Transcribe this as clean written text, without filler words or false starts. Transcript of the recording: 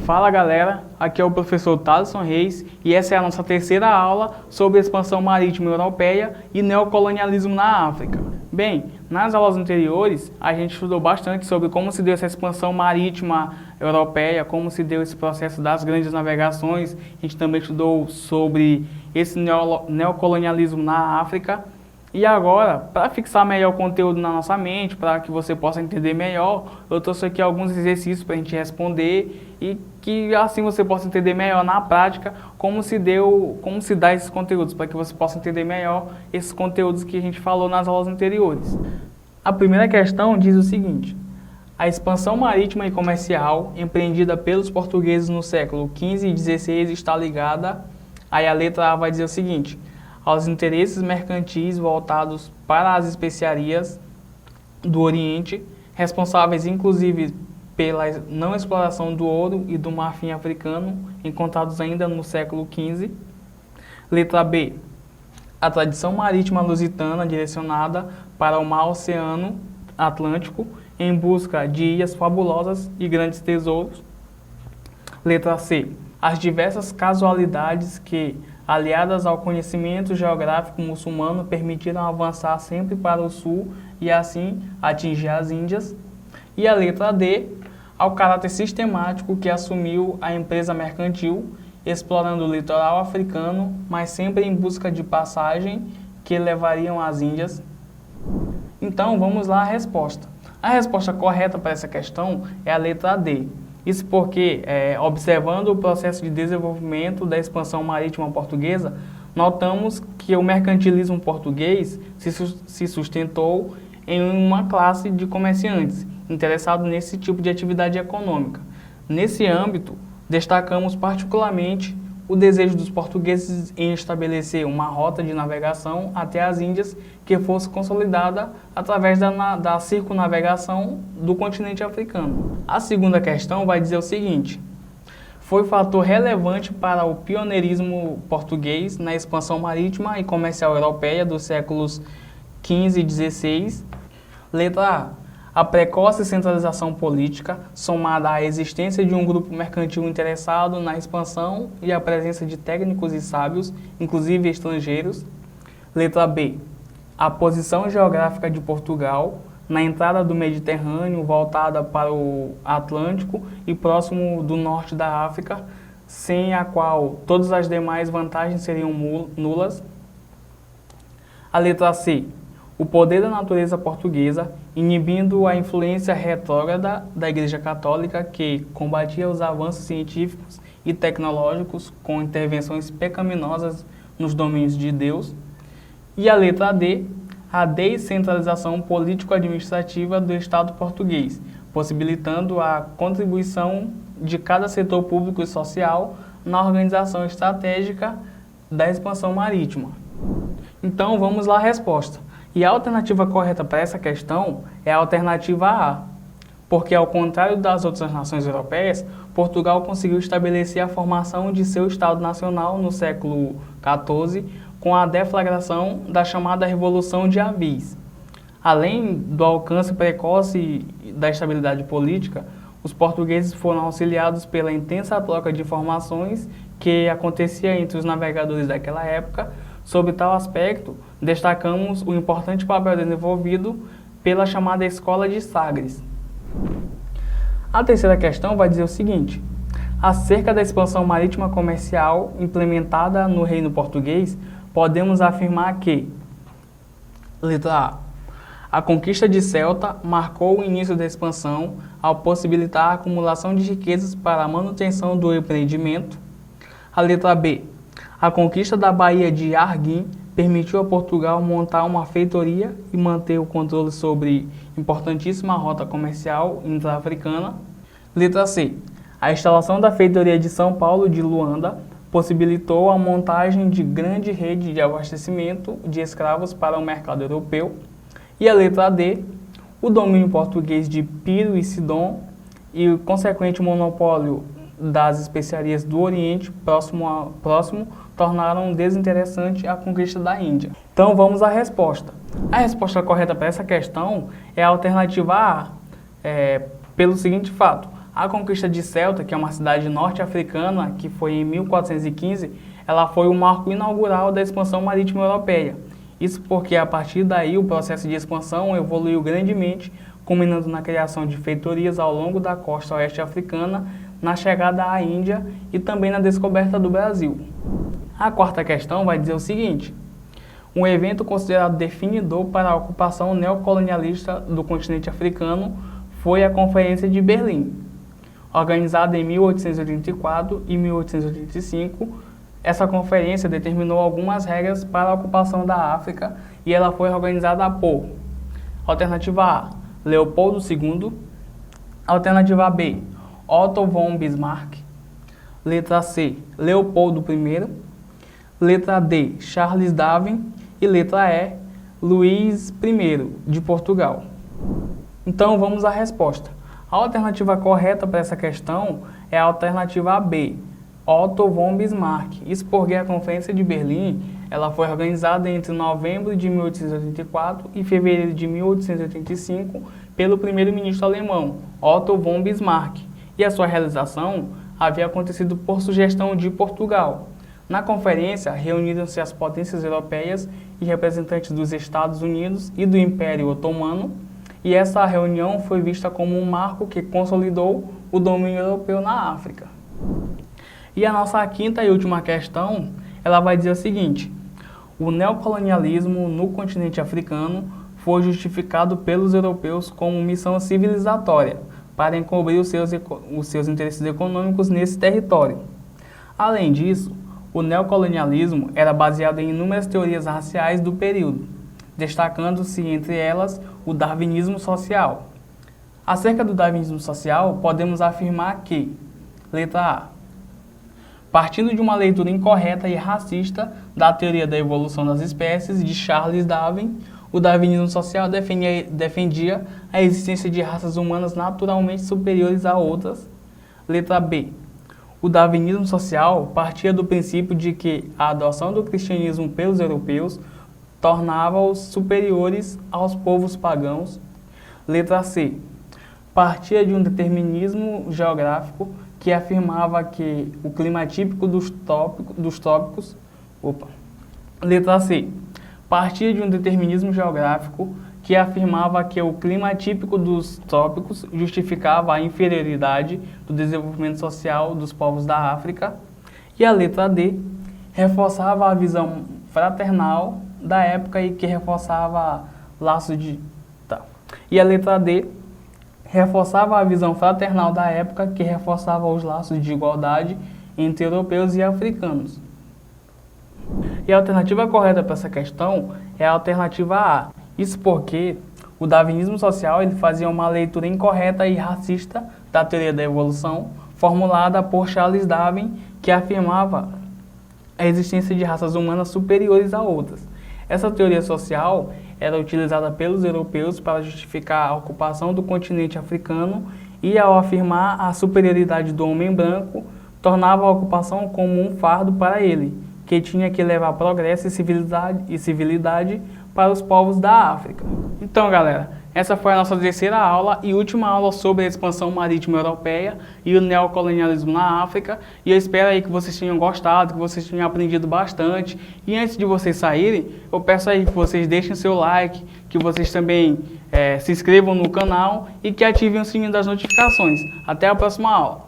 Fala galera, aqui é o professor Thaleson Reis e essa é a nossa terceira aula sobre expansão marítima europeia e neocolonialismo na África. Bem, nas aulas anteriores a gente estudou bastante sobre como se deu essa expansão marítima europeia, como se deu esse processo das grandes navegações, a gente também estudou sobre esse neocolonialismo na África. E agora, para fixar melhor o conteúdo na nossa mente, para que você possa entender melhor, eu trouxe aqui alguns exercícios para a gente responder e que assim você possa entender melhor na prática como se dá esses conteúdos, para que você possa entender melhor esses conteúdos que a gente falou nas aulas anteriores. A primeira questão diz o seguinte: a expansão marítima e comercial empreendida pelos portugueses no século XV e XVI está ligada, aí a letra A vai dizer o seguinte: aos interesses mercantis voltados para as especiarias do Oriente, responsáveis inclusive pela não exploração do ouro e do marfim africano, encontrados ainda no século XV. Letra B. A tradição marítima lusitana direcionada para o mar Oceano Atlântico em busca de ilhas fabulosas e grandes tesouros. Letra C. As diversas casualidades que, aliadas ao conhecimento geográfico muçulmano, permitiram avançar sempre para o sul e assim atingir as Índias. E a letra D, ao caráter sistemático que assumiu a empresa mercantil, explorando o litoral africano, mas sempre em busca de passagem que levariam às Índias. Então vamos lá à resposta. A resposta correta para essa questão é a letra D. Isso porque, observando o processo de desenvolvimento da expansão marítima portuguesa, notamos que o mercantilismo português se sustentou em uma classe de comerciantes interessados nesse tipo de atividade econômica. Nesse âmbito, destacamos particularmente o desejo dos portugueses em estabelecer uma rota de navegação até as Índias que fosse consolidada através da circunnavegação do continente africano. A segunda questão vai dizer o seguinte: foi fator relevante para o pioneirismo português na expansão marítima e comercial europeia dos séculos XV e XVI. Letra A. A precoce centralização política, somada à existência de um grupo mercantil interessado na expansão e a presença de técnicos e sábios, inclusive estrangeiros. Letra B. A posição geográfica de Portugal, na entrada do Mediterrâneo, voltada para o Atlântico e próximo do norte da África, sem a qual todas as demais vantagens seriam nulas. A letra C. O poder da natureza portuguesa, inibindo a influência retrógrada da Igreja Católica, que combatia os avanços científicos e tecnológicos com intervenções pecaminosas nos domínios de Deus. E a letra D, a descentralização político-administrativa do Estado português, possibilitando a contribuição de cada setor público e social na organização estratégica da expansão marítima. Então vamos lá à resposta. E a alternativa correta para essa questão é a alternativa A, porque ao contrário das outras nações europeias, Portugal conseguiu estabelecer a formação de seu Estado Nacional no século XIV com a deflagração da chamada Revolução de Avis. Além do alcance precoce da estabilidade política, os portugueses foram auxiliados pela intensa troca de informações que acontecia entre os navegadores daquela época. Sob tal aspecto, destacamos o importante papel desenvolvido pela chamada Escola de Sagres. A terceira questão vai dizer o seguinte: acerca da expansão marítima comercial implementada no Reino Português, podemos afirmar que, letra A conquista de Ceuta marcou o início da expansão ao possibilitar a acumulação de riquezas para a manutenção do empreendimento. A letra B. A conquista da Baía de Arguim permitiu a Portugal montar uma feitoria e manter o controle sobre importantíssima rota comercial intra-africana. Letra C. A instalação da feitoria de São Paulo de Luanda possibilitou a montagem de grande rede de abastecimento de escravos para o mercado europeu. E a letra D. O domínio português de Piro e Sidon e o consequente monopólio das especiarias do Oriente próximo tornaram desinteressante a conquista da Índia. Então vamos à resposta. A resposta correta para essa questão é a alternativa A, pelo seguinte fato: A conquista de Ceuta, que é uma cidade norte-africana, que foi em 1415, ela foi o marco inaugural da expansão marítima europeia. Isso porque a partir daí o processo de expansão evoluiu grandemente, culminando na criação de feitorias ao longo da costa oeste africana, na chegada à Índia e também na descoberta do Brasil. A quarta questão vai dizer o seguinte: um evento considerado definidor para a ocupação neocolonialista do continente africano foi a Conferência de Berlim. Organizada em 1884 e 1885, essa conferência determinou algumas regras para a ocupação da África e ela foi organizada por: alternativa A, Leopoldo II, alternativa B, Otto von Bismarck, letra C, Leopoldo I, letra D, Charles Darwin e letra E, Luís I de Portugal. Então vamos à resposta. A alternativa correta para essa questão é a alternativa B, Otto von Bismarck. Isso porque a Conferência de Berlim ela foi organizada entre novembro de 1884 e fevereiro de 1885 pelo primeiro-ministro alemão, Otto von Bismarck, e a sua realização havia acontecido por sugestão de Portugal. Na conferência, reuniram-se as potências europeias e representantes dos Estados Unidos e do Império Otomano, e essa reunião foi vista como um marco que consolidou o domínio europeu na África. E a nossa quinta e última questão, ela vai dizer o seguinte: o neocolonialismo no continente africano foi justificado pelos europeus como missão civilizatória para encobrir os seus interesses econômicos nesse território. Além disso, o neocolonialismo era baseado em inúmeras teorias raciais do período, destacando-se entre elas o darwinismo social. Acerca do darwinismo social, podemos afirmar que, letra A, partindo de uma leitura incorreta e racista da teoria da evolução das espécies de Charles Darwin, o darwinismo social defendia a existência de raças humanas naturalmente superiores a outras. Letra B, o darwinismo social partia do princípio de que a adoção do cristianismo pelos europeus tornava-os superiores aos povos pagãos. Letra C, partia de um determinismo geográfico que afirmava que o clima típico dos trópicos. Letra C, partia de um determinismo geográfico que afirmava que o clima típico dos trópicos justificava a inferioridade do desenvolvimento social dos povos da África. E a letra D reforçava a visão fraternal da época e que reforçava laços de... E a letra D reforçava a visão fraternal da época que reforçava os laços de igualdade entre europeus e africanos. E a alternativa correta para essa questão é a alternativa A. Isso porque o darwinismo social ele fazia uma leitura incorreta e racista da teoria da evolução, formulada por Charles Darwin, que afirmava a existência de raças humanas superiores a outras. Essa teoria social era utilizada pelos europeus para justificar a ocupação do continente africano e, ao afirmar a superioridade do homem branco, tornava a ocupação como um fardo para ele, que tinha que levar progresso e civilidade para os povos da África. Então, galera, essa foi a nossa terceira aula e última aula sobre a expansão marítima europeia e o neocolonialismo na África. E eu espero aí que vocês tenham gostado, que vocês tenham aprendido bastante. E antes de vocês saírem, eu peço aí que vocês deixem seu like, que vocês também se inscrevam no canal e que ativem o sininho das notificações. Até a próxima aula!